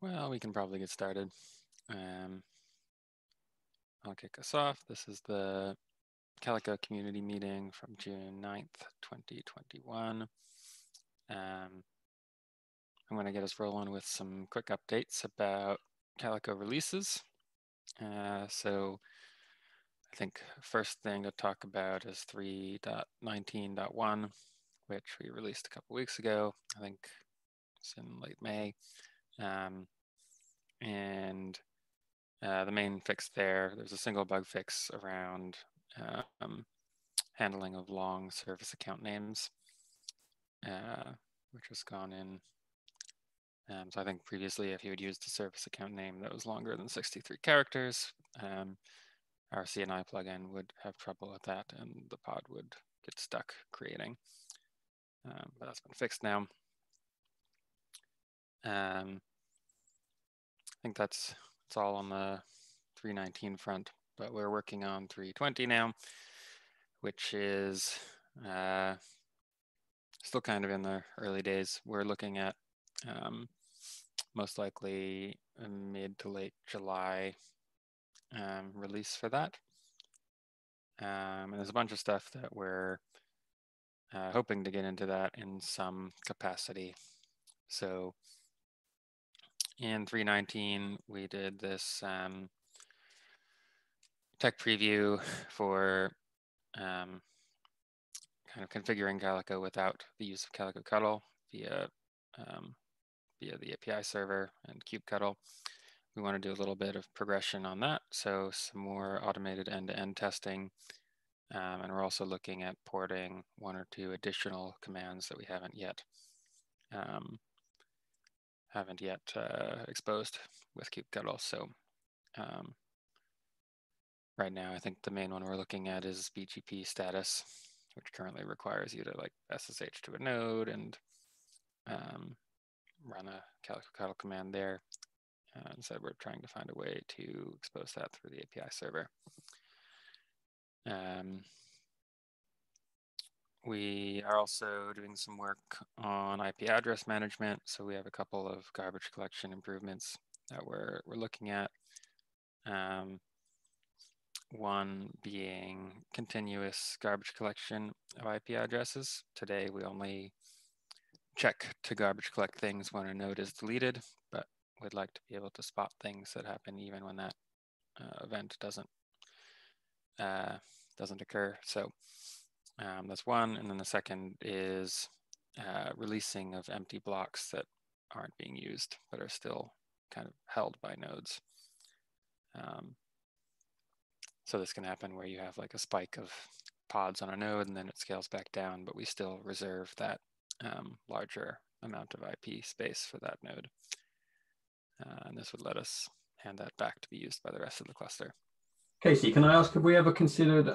Well, we can probably get started. I'll kick us off. This is the Calico community meeting from June 9th, 2021. I'm going to get us rolling with some quick updates about Calico releases. So I think first thing to talk about is 3.19.1, which we released a couple weeks ago. I think it's in late May. The main fix there's a single bug fix around handling of long service account names, which has gone in. So I think previously, if you had used a service account name that was longer than 63 characters, our CNI plugin would have trouble with that, and the pod would get stuck creating. But that's been fixed now. I think that's all on the 3.19 front, but we're working on 3.20 now, which is still kind of in the early days. We're looking at most likely a mid to late July release for that. And there's a bunch of stuff that we're hoping to get into that in some capacity. So in 3.19, we did this tech preview for kind of configuring Calico without the use of Calico Cuddle via the API server and kubectl. We want to do a little bit of progression on that, so some more automated end-to-end testing. And we're also looking at porting one or two additional commands that we haven't yet exposed with kubectl. So right now, I think the main one we're looking at is BGP status, which currently requires you to like SSH to a node and run a Calico Cuddle command there. Instead, we're trying to find a way to expose that through the API server. We are also doing some work on IP address management. So we have a couple of garbage collection improvements that we're looking at. One being continuous garbage collection of IP addresses. Today, we only check to garbage collect things when a node is deleted, but we'd like to be able to spot things that happen even when that event doesn't occur. So that's one. And then the second is releasing of empty blocks that aren't being used, but are still kind of held by nodes. So this can happen where you have like a spike of pods on a node and then it scales back down, but we still reserve that larger amount of IP space for that node. And this would let us hand that back to be used by the rest of the cluster. Casey, can I ask, have we ever considered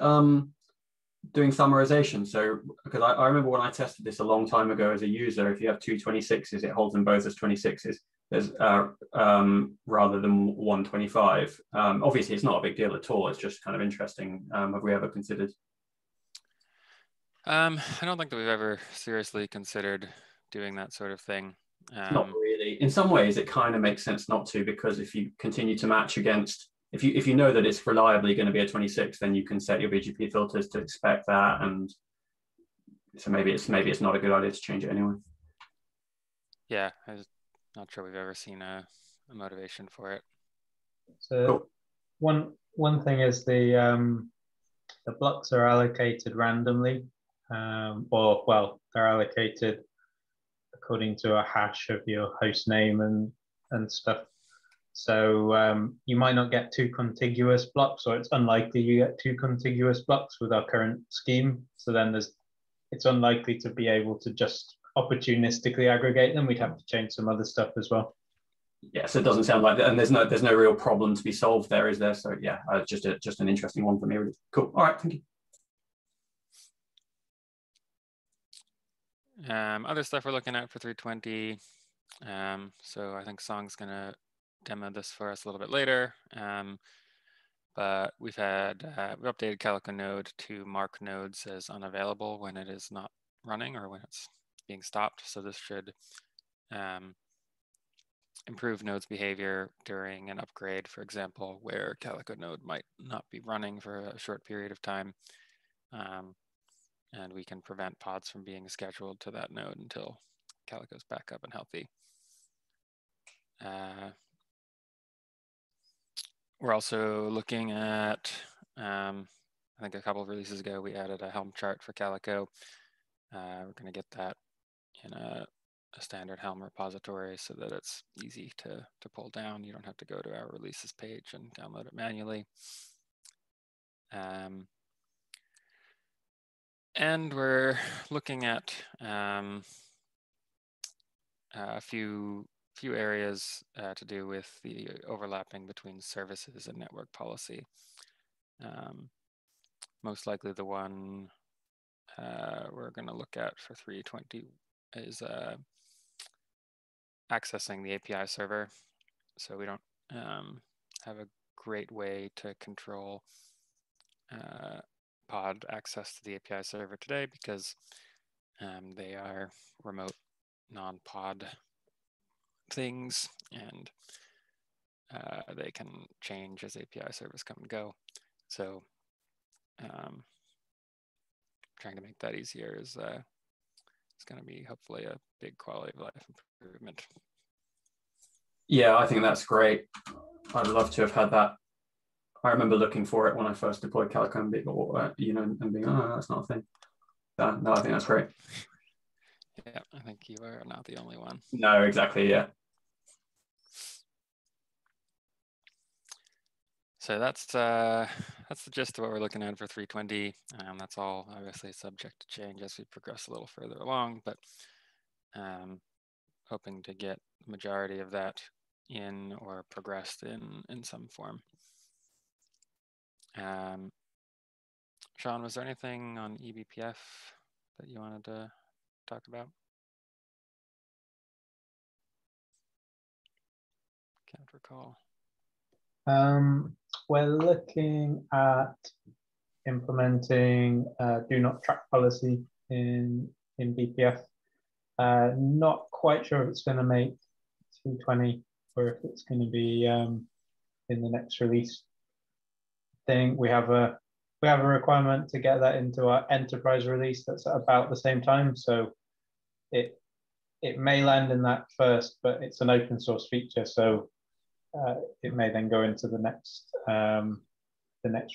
doing summarization? So, because I remember when I tested this a long time ago as a user, if you have two 26s, it holds them both as 26s. There's rather than 125. Obviously, it's not a big deal at all. It's just kind of interesting. Have we ever considered? I don't think that we've ever seriously considered doing that sort of thing. Not really. In some ways, it kind of makes sense not to, because if you continue to match against, if you know that it's reliably going to be a 26, then you can set your BGP filters to expect that, and so maybe it's not a good idea to change it anyway. Yeah, I'm not sure we've ever seen a motivation for it. So cool. One thing is the blocks are allocated randomly, or well, they're allocated according to a hash of your host name and stuff. So you might not get two contiguous blocks, or it's unlikely you get two contiguous blocks with our current scheme. So then it's unlikely to be able to just opportunistically aggregate them. We'd have to change some other stuff as well. Yeah, so it doesn't sound like that, and there's no real problem to be solved there, is there? So yeah, just an interesting one for me. Really cool. All right, thank you. Other stuff we're looking at for 3.20. So I think Song's gonna demo this for us a little bit later. But we've updated Calico node to mark nodes as unavailable when it is not running or when it's being stopped. So this should improve node's behavior during an upgrade, for example, where Calico node might not be running for a short period of time. And we can prevent pods from being scheduled to that node until Calico's back up and healthy. We're also looking at, I think a couple of releases ago, we added a Helm chart for Calico. We're going to get that in a standard Helm repository so that it's easy to pull down. You don't have to go to our releases page and download it manually. And we're looking at a few areas to do with the overlapping between services and network policy. Most likely the one we're going to look at for 320 is accessing the API server. So we don't have a great way to control pod access to the API server today because they are remote non-pod things, and they can change as API servers come and go. So trying to make that easier is going to be hopefully a big quality of life improvement. Yeah, I think that's great. I'd love to have had that. I remember looking for it when I first deployed Calico and being, oh, that's not a thing. No, I think that's great. Yeah, I think you are not the only one. No, exactly, yeah. So that's the gist of what we're looking at for 320. That's all obviously subject to change as we progress a little further along, but hoping to get the majority of that in or progressed in some form. Sean, was there anything on eBPF that you wanted to talk about? Can't recall. We're looking at implementing do not track policy in BPF. Not quite sure if it's going to make 220 or if it's going to be in the next release. I think we have a requirement to get that into our enterprise release that's at about the same time. So it may land in that first, but it's an open source feature, so it may then go into the next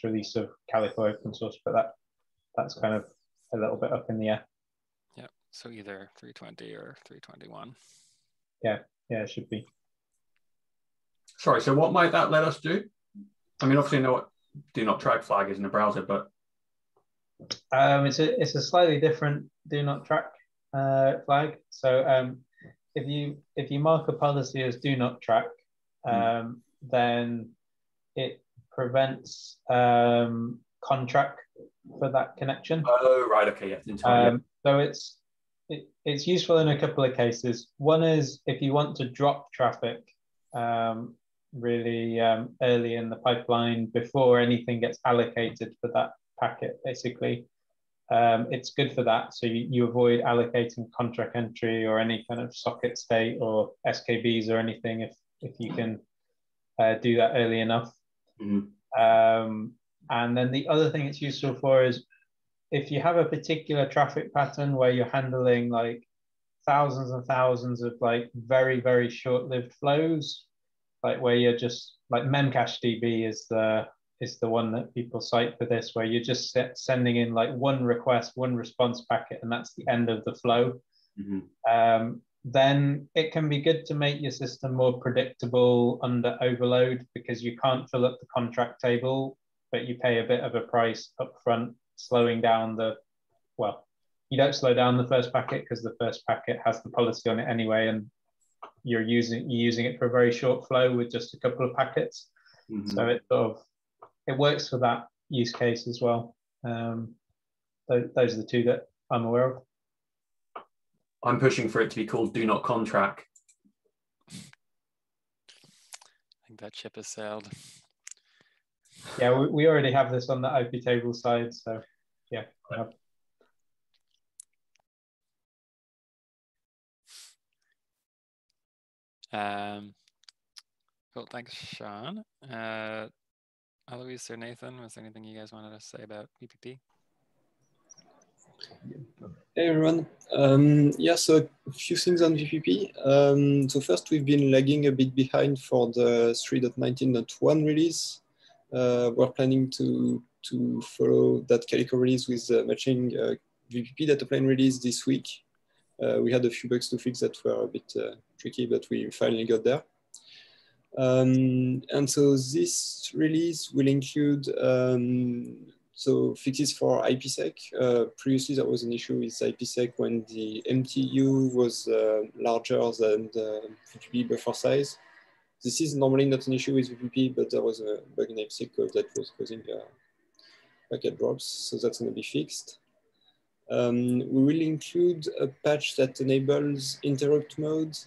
release of Calico open source, but that's kind of a little bit up in the air. Yeah, so either 320 or 321. Yeah, it should be. Sorry, so what might that let us do? I mean, obviously, I know what do not track flag is in the browser, but it's a slightly different do not track flag. So if you mark a policy as do not track, then it prevents contract for that connection. Oh, right, okay, yeah, entirely. So it's useful in a couple of cases. One is if you want to drop traffic really early in the pipeline before anything gets allocated for that packet, basically. It's good for that. So you avoid allocating contract entry or any kind of socket state or SKBs or anything if you can do that early enough. Mm-hmm. And then the other thing it's useful for is if you have a particular traffic pattern where you're handling like thousands and thousands of like very, very short-lived flows, like where you're just like Memcache DB is the one that people cite for this, where you're just sending in like one request, one response packet, and that's the end of the flow. Mm-hmm. Then it can be good to make your system more predictable under overload because you can't fill up the contract table, but you pay a bit of a price upfront, slowing down you don't slow down the first packet because the first packet has the policy on it anyway, and you're using it for a very short flow with just a couple of packets. Mm-hmm. So it works for that use case as well. Those are the two that I'm aware of. I'm pushing for it to be called do not contract. I think that ship has sailed. Yeah, we already have this on the IP table side, so yeah. Cool, thanks, Sean. Alois or Nathan, was there anything you guys wanted to say about VPP? Hey everyone. Yeah, so a few things on VPP. So first, we've been lagging a bit behind for the 3.19.1 release. We're planning to follow that Calico release with matching VPP data plane release this week. We had a few bugs to fix that were a bit tricky, but we finally got there. And so this release will include so fixes for IPsec. Previously, there was an issue with IPsec when the MTU was larger than the VPP buffer size. This is normally not an issue with VPP, but there was a bug in IPsec code that was causing packet drops, so that's going to be fixed. We will include a patch that enables interrupt mode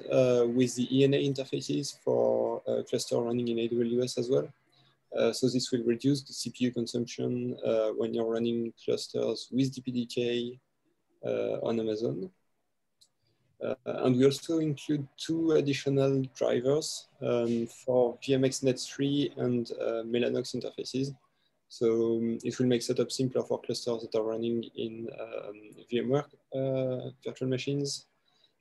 with the ENA interfaces for cluster running in AWS as well. So this will reduce the CPU consumption when you're running clusters with DPDK on Amazon. And we also include 2 additional drivers for VMX Net3 and Mellanox interfaces. So it will make setup simpler for clusters that are running in VMware virtual machines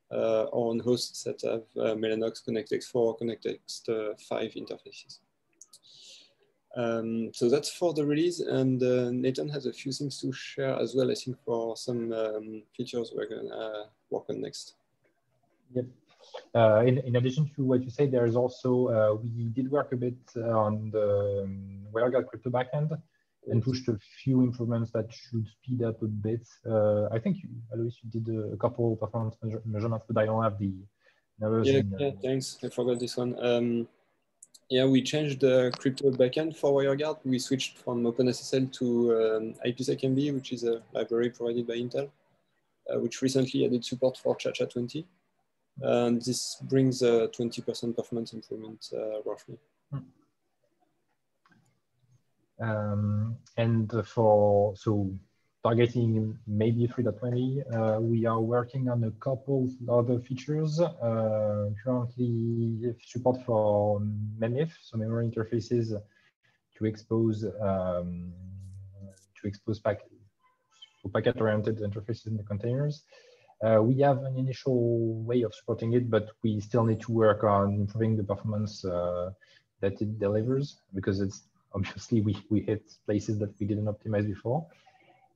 or on hosts that have Mellanox, ConnectX-4, ConnectX-5 interfaces. So that's for the release, and Nathan has a few things to share as well, I think, for some features we're going to work on next. Yep. In addition to what you say, there is also, we did work a bit on the WireGuard crypto backend and pushed a few improvements that should speed up a bit. I think, Alois, you did a couple performance measurements, but I don't have the numbers. Yeah, thanks. I forgot this one. Yeah, we changed the crypto backend for WireGuard. We switched from OpenSSL to IPsec-MB, which is a library provided by Intel, which recently added support for ChaCha20. And this brings a 20% performance improvement roughly. And so targeting maybe 3.20, we are working on a couple other features. Currently, support for MEMIF, so memory interfaces, to expose packet-oriented interfaces in the containers. We have an initial way of supporting it, but we still need to work on improving the performance that it delivers, because it's obviously we hit places that we didn't optimize before.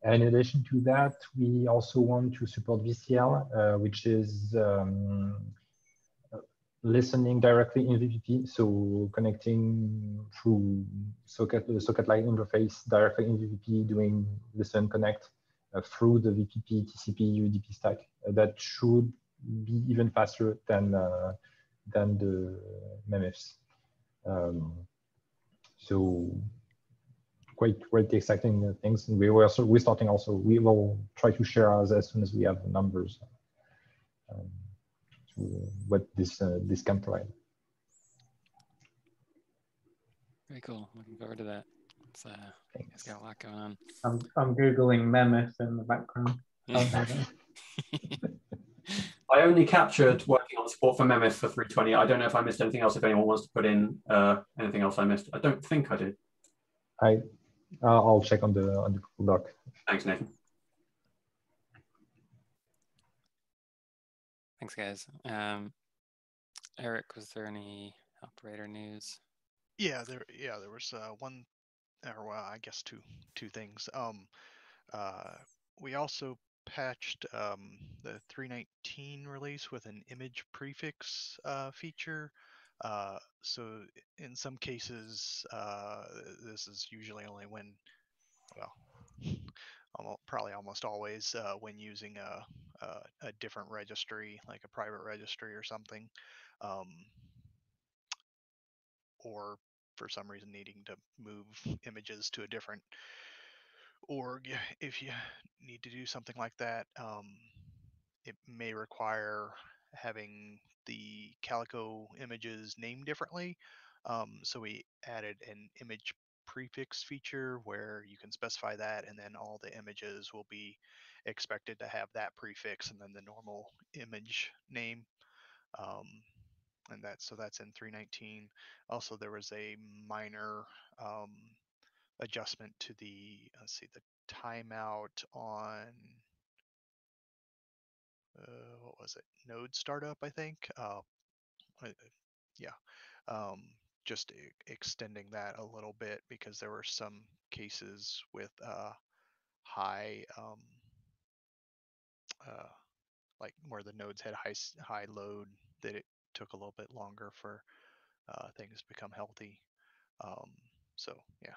And in addition to that, we also want to support VCL, which is listening directly in VPP, so connecting through socket-like interface directly in VPP, doing listen connect through the VPP TCP UDP stack. That should be even faster than the MEMIFs. So quite exciting things. And we're starting also. We will try to share as soon as we have the numbers to what this can provide. Very cool. Looking forward to that. It's got a lot going on. I'm googling MEMIF in the background. I only captured working on support for MEMIF for 320. I don't know if I missed anything else. If anyone wants to put in anything else I missed, I don't think I did. I'll check on the Google Doc. Thanks, Nathan. Thanks, guys. Eric, was there any operator news? Yeah, there was one, or well, I guess two things. We also patched the 3.19 release with an image prefix feature. So in some cases, this is usually only when, well, probably almost always when using a different registry, like a private registry or something, or for some reason needing to move images to a different org. If you need to do something like that, it may require having the Calico images named differently. So we added an image prefix feature where you can specify that, and then all the images will be expected to have that prefix and then the normal image name. and that's in 3.19. Also, there was a minor adjustment to the the timeout on what was it, node startup, I think. Yeah, just extending that a little bit because there were some cases with high like where the nodes had high load, that it took a little bit longer for things to become healthy. So yeah,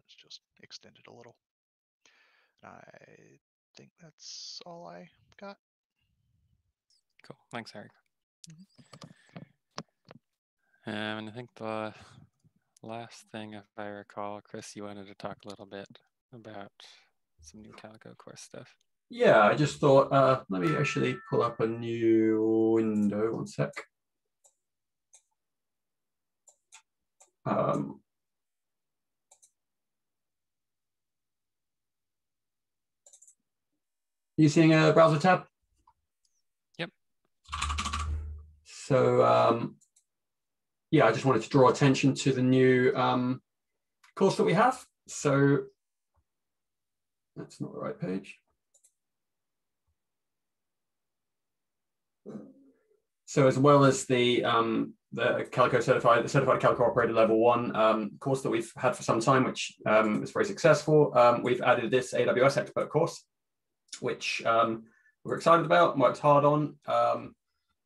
it's just extended a little. I think that's all I got. Cool. Thanks, Eric. And I think the last thing, if I recall, Chris, you wanted to talk a little bit about some new Calico course stuff. Yeah, I just thought, let me actually pull up a new window, one sec. You seeing a browser tab? Yep. So yeah, I just wanted to draw attention to the new course that we have. So that's not the right page. So as well as the Calico certified Calico operator level 1 course that we've had for some time, which is very successful, we've added this AWS expert course, which we're excited about, worked hard on.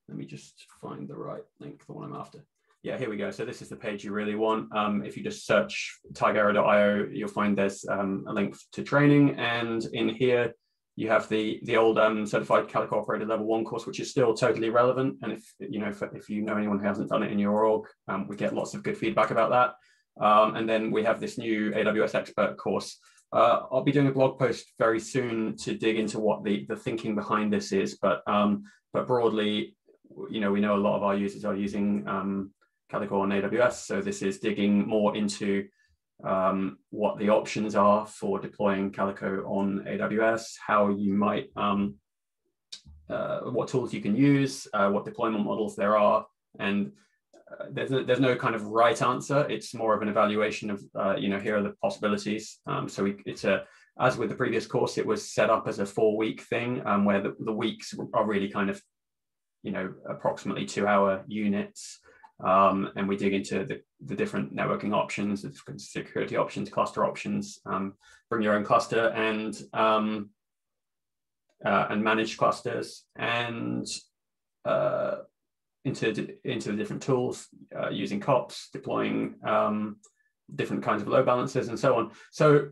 Let me just find the right link, the one I'm after. Yeah, here we go. So this is the page you really want. If you just search tigera.io, you'll find there's a link to training, and in here you have the old certified Calico operator level 1 course, which is still totally relevant. And if you know anyone who hasn't done it in your org, we get lots of good feedback about that. And then we have this new AWS expert course. I'll be doing a blog post very soon to dig into what the thinking behind this is, but broadly, we know a lot of our users are using Calico on AWS, so this is digging more into what the options are for deploying Calico on AWS, how you might, what tools you can use, what deployment models there are, and there's no kind of right answer. It's more of an evaluation of, here are the possibilities. As with the previous course, it was set up as a 4-week thing, where the weeks are really kind of, approximately 2-hour units. And we dig into the different networking options, the different security options, cluster options, bring your own cluster, and manage clusters, and into the different tools, using COPS, deploying different kinds of load balancers, and so on. So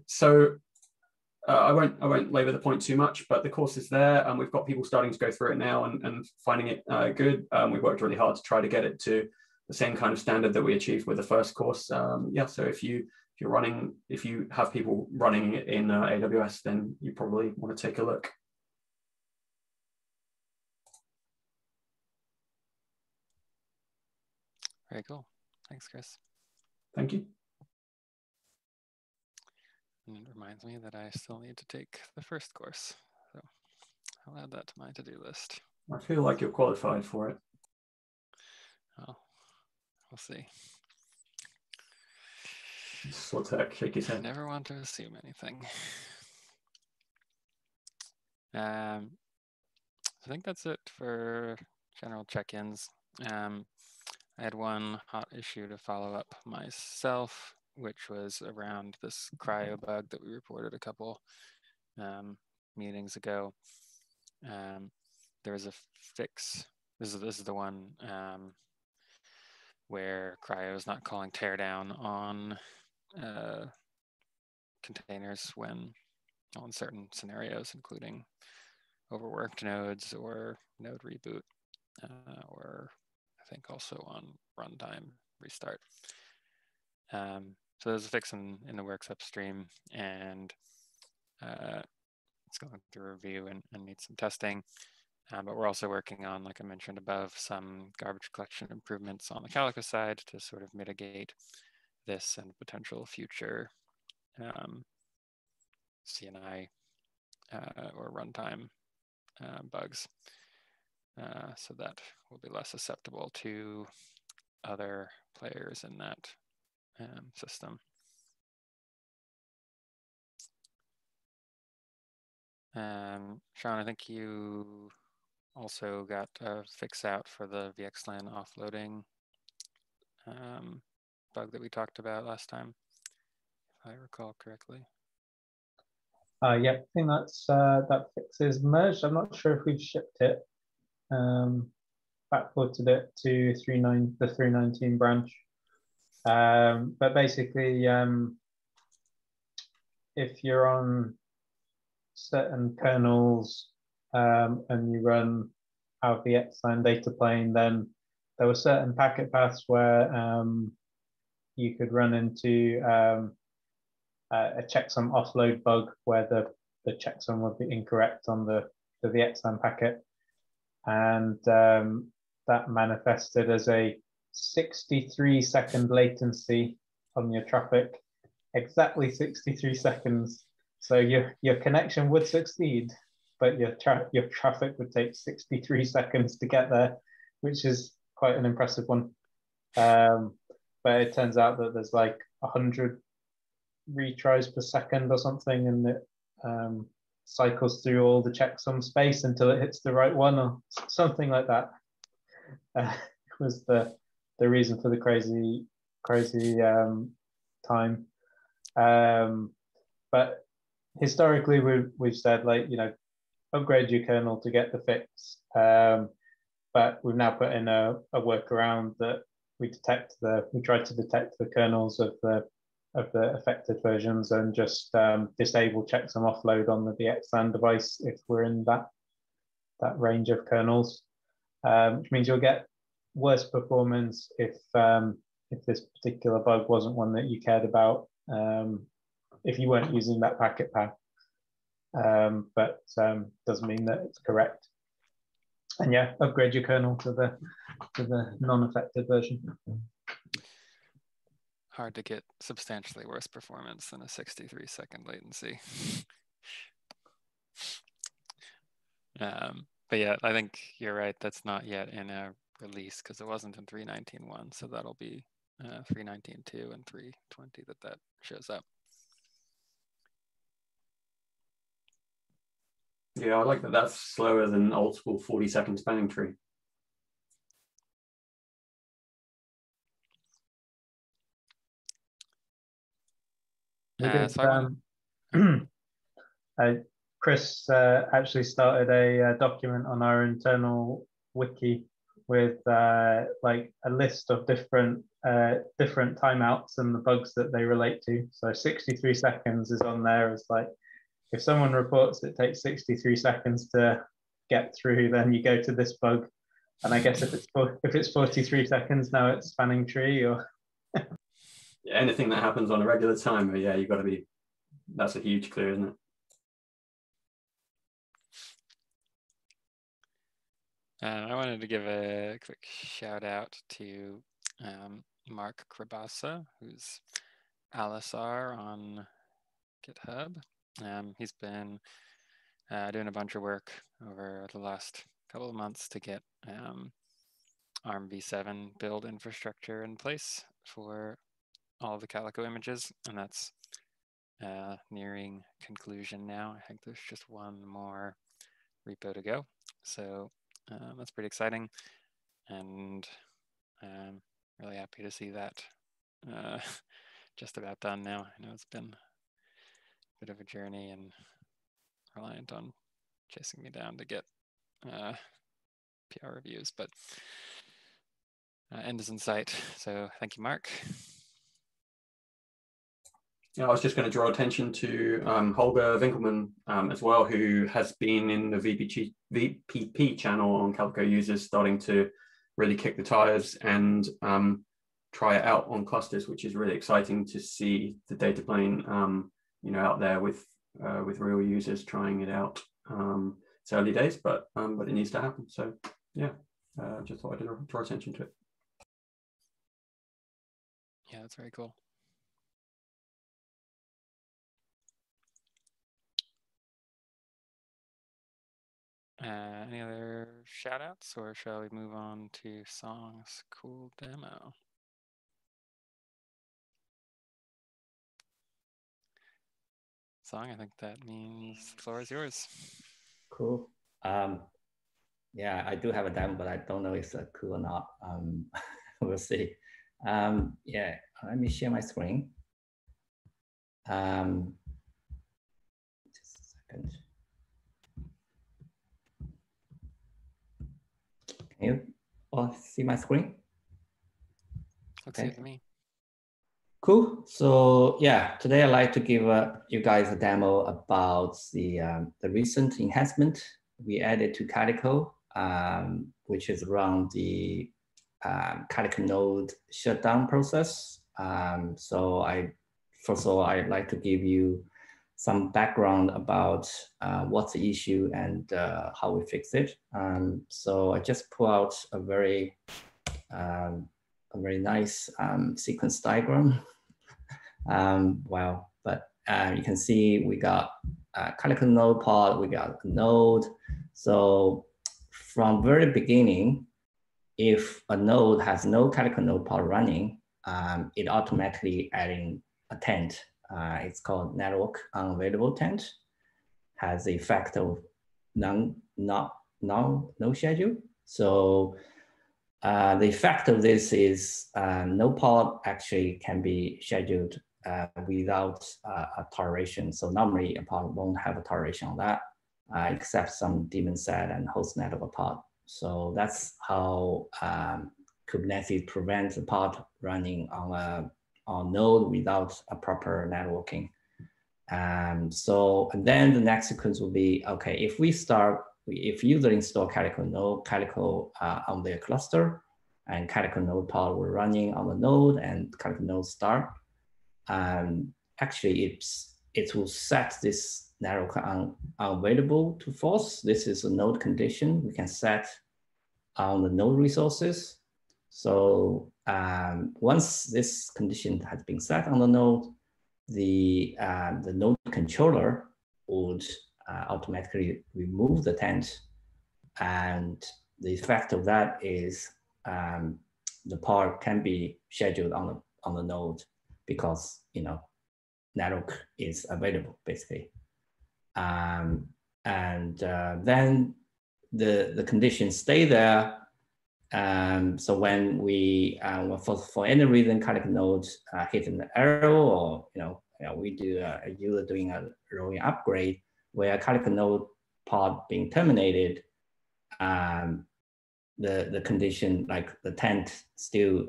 I won't labor the point too much, but the course is there, and we've got people starting to go through it now and finding it good. We worked really hard to try to get it to the same kind of standard that we achieved with the first course. Yeah, so if you have people running it in AWS, then you probably want to take a look. Very cool. Thanks, Chris. Thank you. And it reminds me that I still need to take the first course, so I'll add that to my to-do list. I feel like you're qualified for it. Well, we'll see. Slotech, shake his head. Never want to assume anything. I think that's it for general check-ins. I had one hot issue to follow up myself, which was around this cryo bug that we reported a couple meetings ago. There was a fix. This is the one where cryo is not calling teardown on containers when on certain scenarios, including overworked nodes or node reboot, or I think also on runtime restart. So there's a fix in the works upstream, and it's going through review and needs some testing. But we're also working on, like I mentioned above, some garbage collection improvements on the Calico side to sort of mitigate this and potential future CNI or runtime bugs. so that will be less susceptible to other players in that system. Sean, I think you also got a fix out for the VXLAN offloading bug that we talked about last time, if I recall correctly. Yeah, I think that's that fix is merged. I'm not sure if we've shipped it. Backported it to the 319 branch. But basically, if you're on certain kernels and you run out of the VXLAN data plane, then there were certain packet paths where you could run into a checksum offload bug where the checksum would be incorrect on the VXLAN packet. And that manifested as a 63-second latency on your traffic, exactly 63 seconds. So your connection would succeed, but your traffic would take 63 seconds to get there, which is quite an impressive one. But it turns out that there's like 100 retries per second or something, and it cycles through all the checksum space until it hits the right one or something like that. Was the reason for the crazy time. But historically, we've said, like, you know, upgrade your kernel to get the fix. But we've now put in a workaround that we try to detect the kernels of the affected versions and just disable checksum offload on the VXLAN device if we're in that range of kernels, which means you'll get worse performance if this particular bug wasn't one that you cared about, if you weren't using that packet path. But doesn't mean that it's correct. And yeah, upgrade your kernel to the non-affected version. Hard to get substantially worse performance than a 63-second latency. But yeah, I think you're right. That's not yet in a release because it wasn't in 3.19.1. So that'll be 3.19.2 and 3.20 that shows up. Yeah, I like that. That's slower than old school 40-second spanning tree. Chris actually started a document on our internal wiki with like a list of different timeouts and the bugs that they relate to. So 63 seconds is on there as like, if someone reports it takes 63 seconds to get through, then you go to this bug. And I guess if it's 43 seconds, now it's spanning tree or yeah, anything that happens on a regular timer, yeah, you've got to be, that's a huge clue, isn't it? I wanted to give a quick shout out to Mark Krabasa, who's aalaesar on GitHub. He's been doing a bunch of work over the last couple of months to get ARM v7 build infrastructure in place for all of the Calico images, and that's nearing conclusion now. I think there's just one more repo to go. So that's pretty exciting, and really happy to see that just about done now. I know it's been a bit of a journey and reliant on chasing me down to get PR reviews, but end is in sight. So thank you, Mark. Yeah, I was just going to draw attention to Holger Winkelmann as well, who has been in the VPP channel on Calico users, starting to really kick the tires and try it out on clusters, which is really exciting to see the data plane, you know, out there with real users trying it out. It's early days, but it needs to happen. So yeah, just thought I'd draw attention to it. Yeah, that's very cool. Any other shout outs, or shall we move on to Song's cool demo? Song, I think that means the floor is yours. Cool. Yeah, I do have a demo, but I don't know if it's cool or not. We'll see. Yeah, let me share my screen. Just a second. Can you all see my screen? Looks good to me. Cool. So yeah, today I'd like to give you guys a demo about the recent enhancement we added to Calico, which is around the Calico node shutdown process. So first of all, I'd like to give you some background about what's the issue and how we fix it. So I just pull out a very nice sequence diagram. But you can see we got a Calico node pod, we got a node. So from very beginning, if a node has no Calico node pod running, it automatically adding a tent. It's called NetworkUnavailable tent. Has the effect of no schedule. So the effect of this is no pod actually can be scheduled without a toleration. So normally a pod won't have a toleration on that, except some daemon set and host network pod. So that's how Kubernetes prevents a pod running on a node without a proper networking. And then the next sequence will be, okay, if user install Calico node, Calico on their cluster, and Calico node pod will running on the node, and Calico node start. Actually, it will set this network unavailable to false. This is a node condition we can set on the node resources. So once this condition has been set on the node, the node controller would automatically remove the tent, and the effect of that is the pod can be scheduled on the node because network is available basically, and then the conditions stay there. So when we for any reason Calico node hit an error, or we do a user doing a rolling upgrade where Calico node pod being terminated, the condition like the tent still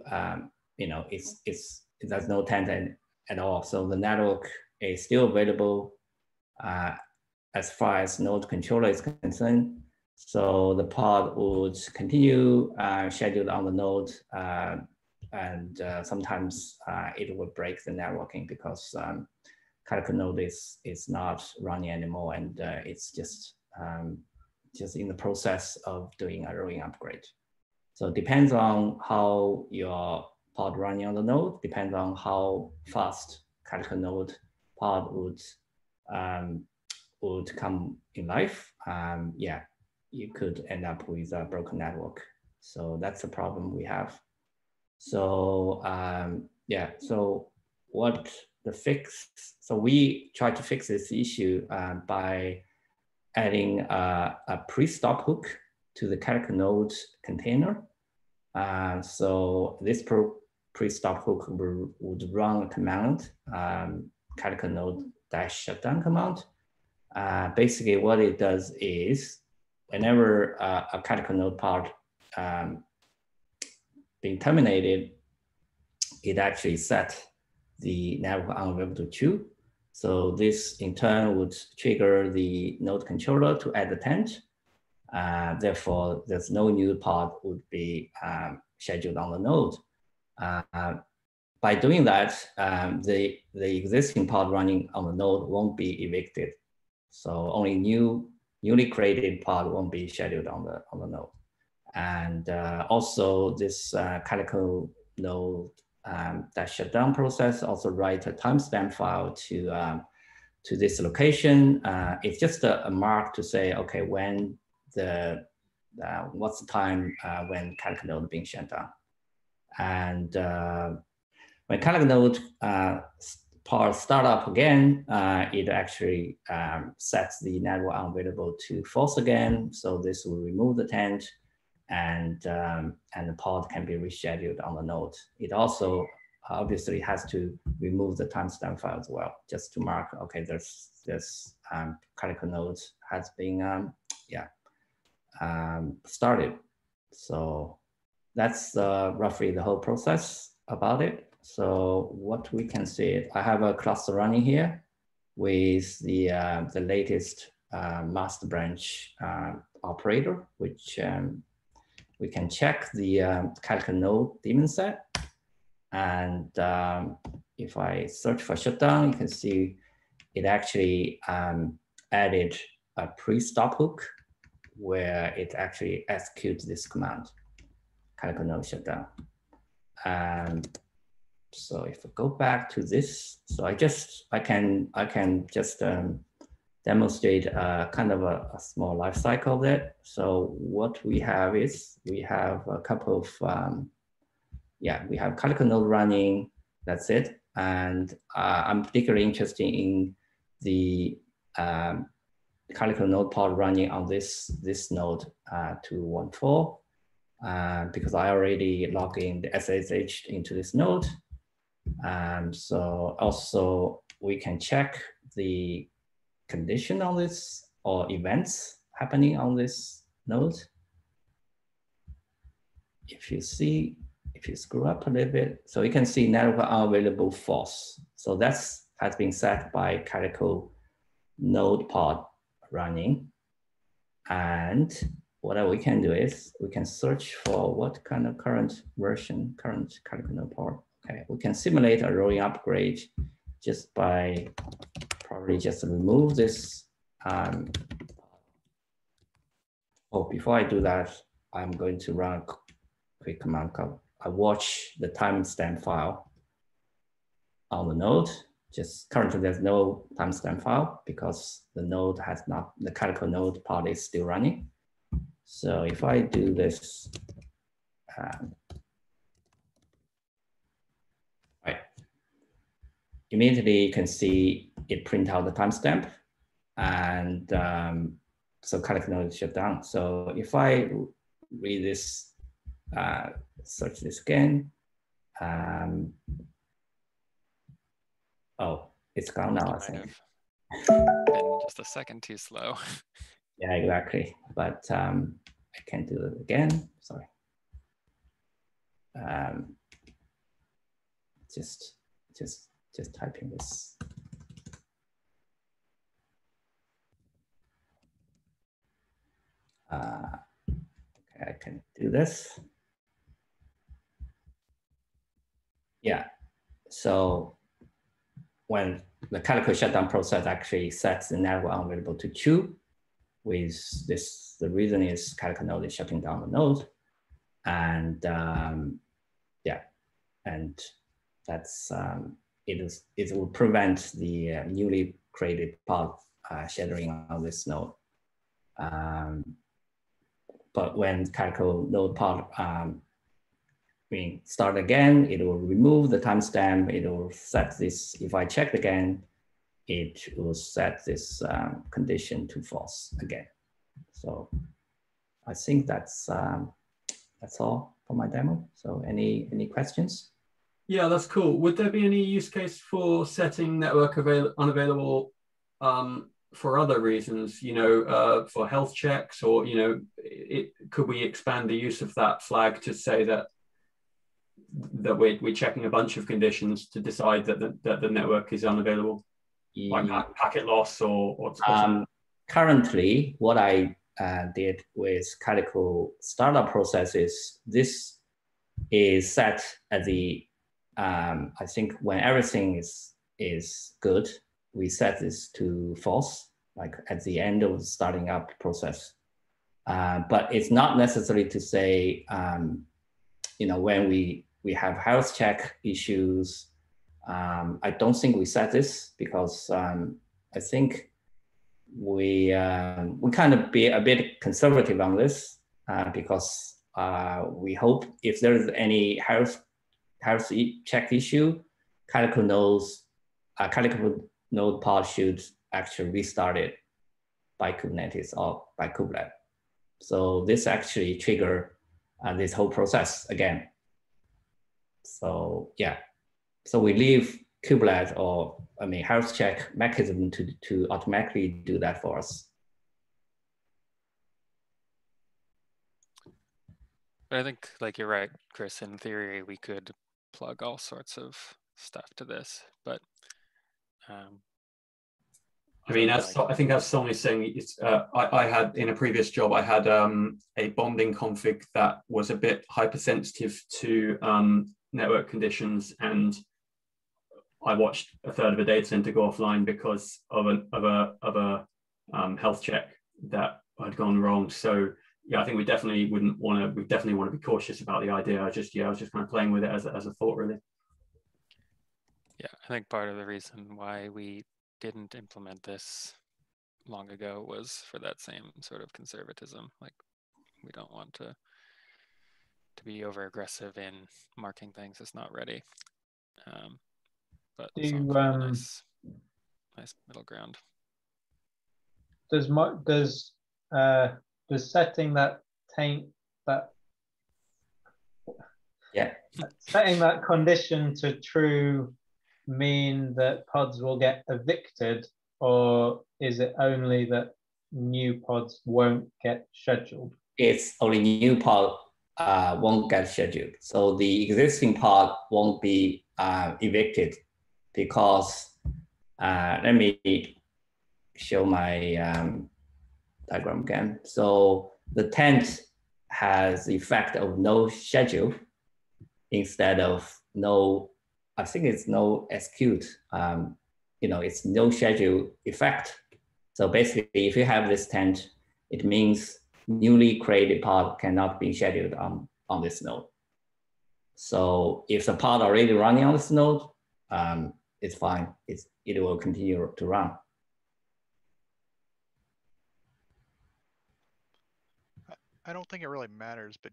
there's no tent at all. So the network is still available as far as node controller is concerned. So the pod would continue scheduled on the node, and sometimes it will break the networking because Calico node is not running anymore, and it's just in the process of doing a rolling upgrade. So it depends on how your pod running on the node, depends on how fast Calico node pod would come in life. Yeah, you could end up with a broken network. So that's the problem we have. So yeah, so what the fix? So we try to fix this issue by adding a pre-stop hook to the Calico node container. So this pre-stop hook would run a command, Calico node -shutdown command. Basically what it does is whenever a Calico node pod being terminated, it actually set the network unavailable to true. So this in turn would trigger the node controller to add the tent. Therefore, there's no new pod would be scheduled on the node. By doing that, the existing pod running on the node won't be evicted. So only newly created pod won't be scheduled on the node. And also this Calico node -shutdown process also write a timestamp file to this location. It's just a mark to say, okay, when what's the time when Calico node being shut down. And when Calico node part start up again, it actually sets the network unavailable to false again. So this will remove the tent, and the pod can be rescheduled on the node. It also obviously has to remove the timestamp file as well, just to mark, okay, this Calico node has been started. So that's roughly the whole process about it. So what we can see, I have a cluster running here with the latest master branch operator, which we can check the Calico node daemon set. And if I search for shutdown, you can see it actually added a pre-stop hook where it actually executes this command, Calico node shutdown. And so if I go back to this, so I can just demonstrate kind of a small life cycle of it. So what we have is we have a couple of we have Calico node running. That's it. And I'm particularly interested in the Calico node pod running on this node 214 because I already logged in the SSH into this node. So also we can check the condition on this or events happening on this node. If you screw up a little bit, so you can see network unavailable false. So that's has been set by Calico node pod running. And what we can do is we can search for what kind of current Calico node pod. Okay, we can simulate a rolling upgrade just by probably just remove this. Before I do that, I'm going to run a quick command called I watch the timestamp file on the node. Just currently there's no timestamp file because the node has not, the Calico node pod is still running. So if I do this, right, immediately you can see it print out the timestamp, and so Calico node is shut down. So if I read this, search this again, oh, it's gone now, I think. Been just a second too slow. Yeah, exactly. But I can do it again. Sorry. Just typing this. Okay, I can do this. Yeah. So when the Calico shutdown process actually sets the network unavailable to true, with this, the reason is Calico node is shutting down the node, and and that's it will prevent the newly created pod shattering on this node. But when Calico node pod start again, it will remove the timestamp. It will set this. If I check again, it will set this condition to false again. So I think that's all for my demo. So any questions? Yeah, that's cool. Would there be any use case for setting network unavailable for other reasons? You know, for health checks, or could we expand the use of that flag to say that we're checking a bunch of conditions to decide that the network is unavailable, like packet loss or currently, what I did with Calico startup process is this is set at the I think when everything is good, we set this to false, like at the end of the starting up process. But it's not necessary to say, when we have health check issues. I don't think we set this because I think we kind of be a bit conservative on this because we hope if there is any health check issue, Calico node pod should actually restart it by Kubernetes or by kubelet. So this actually trigger this whole process again. So yeah, so we leave kubelet or health check mechanism to automatically do that for us. But I think, like, you're right, Chris. In theory, we could plug all sorts of stuff to this, but I mean, I think as Song is saying, it's, I had in a previous job, I had a bonding config that was a bit hypersensitive to network conditions, and I watched a third of a data center go offline because of a health check that had gone wrong. So yeah, I think we definitely wouldn't want to. We definitely want to be cautious about the idea. I was just kind of playing with it as a thought, really. Yeah, I think part of the reason why we didn't implement this long ago was for that same sort of conservatism. Like, we don't want to be over aggressive in marking things as not ready. But nice middle ground. Does setting that setting that condition to true mean that pods will get evicted, or is it only that new pods won't get scheduled? It's only new pod won't get scheduled. So the existing pod won't be evicted because, let me show my diagram again. So the tent has the effect of no schedule instead of no, I think it's no execute. It's no schedule effect. So basically, if you have this tent, it means newly created pod cannot be scheduled on this node. So if the pod already running on this node, it's fine. It will continue to run. I don't think it really matters, but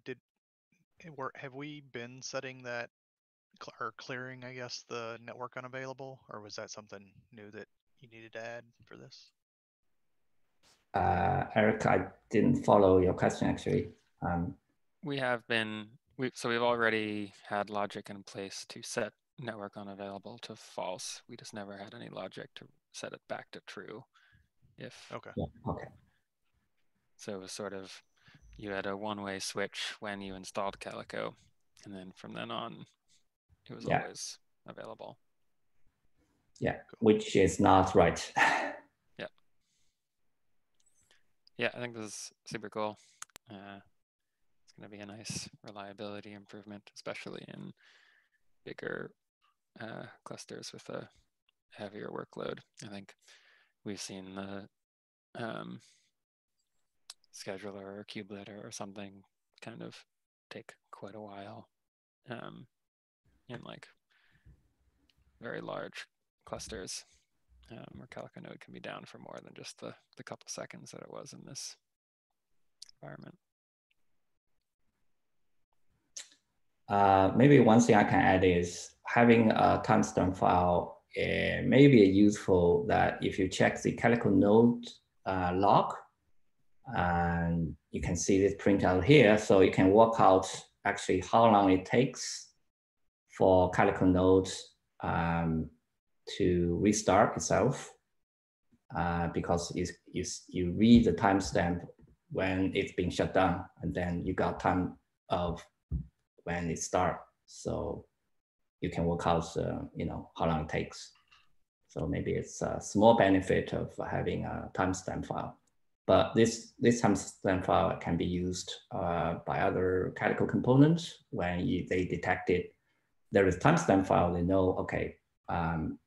have we been setting that or clearing, I guess, the network unavailable, or was that something new that you needed to add for this? Eric, I didn't follow your question actually. We've already had logic in place to set network unavailable to false. We just never had any logic to set it back to true. Okay. So it was sort of, you had a one-way switch when you installed Calico, and then from then on, it was always available. Yeah, which is not right. Yeah, I think this is super cool. It's going to be a nice reliability improvement, especially in bigger clusters with a heavier workload. I think we've seen the scheduler or kubelet or something kind of take quite a while in like very large clusters where Calico node can be down for more than just the couple seconds that it was in this environment. Maybe one thing I can add is having a timestamp file may be useful that if you check the Calico node log, and you can see this printout here, so you can work out actually how long it takes for Calico node to restart itself, because you read the timestamp when it's being shut down, and then you got time of when it starts. So you can work out, how long it takes. So maybe it's a small benefit of having a timestamp file. But this timestamp file can be used by other Calico components when they detected there is timestamp file. They know, okay, the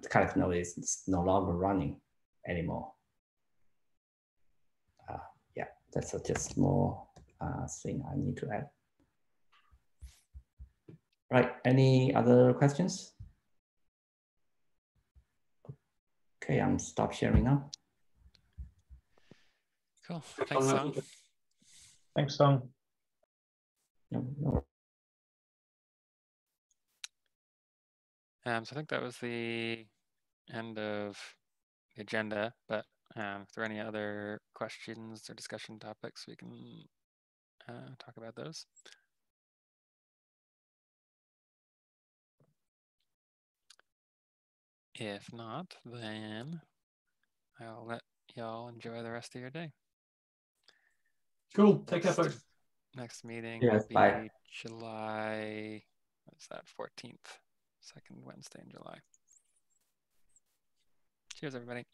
Calico node is no longer running anymore. Yeah, that's just more thing I need to add. Right, any other questions? Okay, I'm stop sharing now. Cool. Thanks, Song. Thanks, Song. No. So I think that was the end of the agenda, but if there are any other questions or discussion topics, we can talk about those. If not, then I'll let y'all enjoy the rest of your day. Cool. Take care, folks. Next meeting Yes, will be bye. July, what's that, 14th, second Wednesday in July. Cheers, everybody.